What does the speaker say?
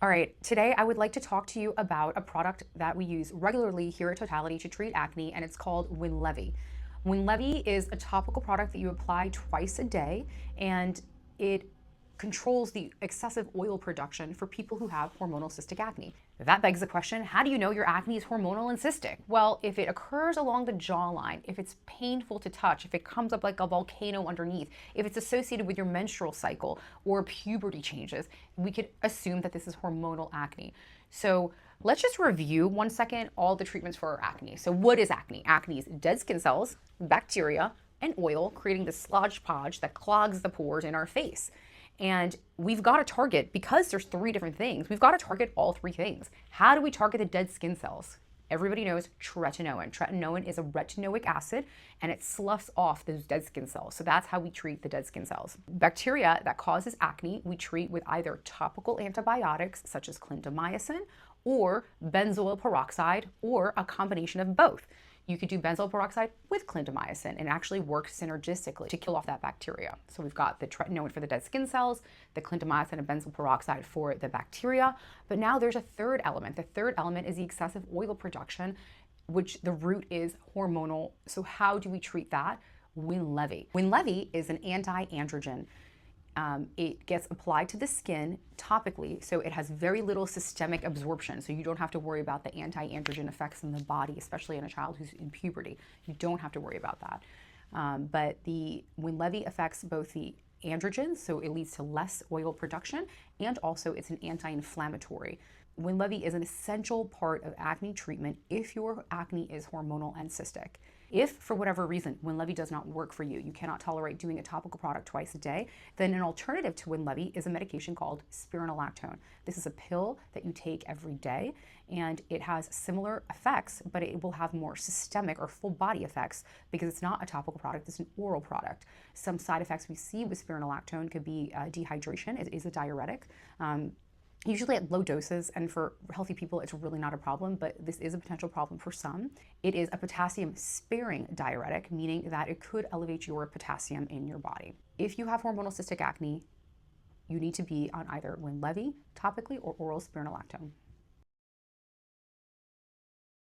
All right, today I would like to talk to you about a product that we use regularly here at Totality to treat acne, and it's called Winlevi. Winlevi is a topical product that you apply twice a day, and it controls the excessive oil production for people who have hormonal cystic acne. That begs the question, how do you know your acne is hormonal and cystic? Well, if it occurs along the jawline, if it's painful to touch, if it comes up like a volcano underneath, if it's associated with your menstrual cycle or puberty changes, we could assume that this is hormonal acne. So let's just review 1 second all the treatments for our acne. So what is acne? Acne is dead skin cells, bacteria, and oil creating the slodge podge that clogs the pores in our face. And we've got to target, because there's three different things, we've got to target all three things. How do we target the dead skin cells? Everybody knows tretinoin. Tretinoin is a retinoic acid, and it sloughs off those dead skin cells. So that's how we treat the dead skin cells. Bacteria that causes acne, we treat with either topical antibiotics such as clindamycin or benzoyl peroxide, or a combination of both. You could do benzoyl peroxide with clindamycin and actually work synergistically to kill off that bacteria. So we've got the tretinoin for the dead skin cells, the clindamycin and benzoyl peroxide for the bacteria. But now there's a third element. The third element is the excessive oil production, which the root is hormonal. So how do we treat that? Winlevi. Winlevi is an anti-androgen. It gets applied to the skin topically, so it has very little systemic absorption, so you don't have to worry about the anti-androgen effects in the body, especially in a child who's in puberty. You don't have to worry about that. But the Winlevi affects both the androgens, so it leads to less oil production, and also it's an anti-inflammatory. Winlevi is an essential part of acne treatment if your acne is hormonal and cystic. If, for whatever reason, Winlevi does not work for you, you cannot tolerate doing a topical product twice a day, then an alternative to Winlevi is a medication called Spironolactone. This is a pill that you take every day, and it has similar effects, but it will have more systemic or full body effects because it's not a topical product, it's an oral product. Some side effects we see with Spironolactone could be dehydration. It is a diuretic. Usually at low doses, and for healthy people, it's really not a problem, but this is a potential problem for some. It is a potassium-sparing diuretic, meaning that it could elevate your potassium in your body. If you have hormonal cystic acne, you need to be on either Winlevi topically or oral spironolactone.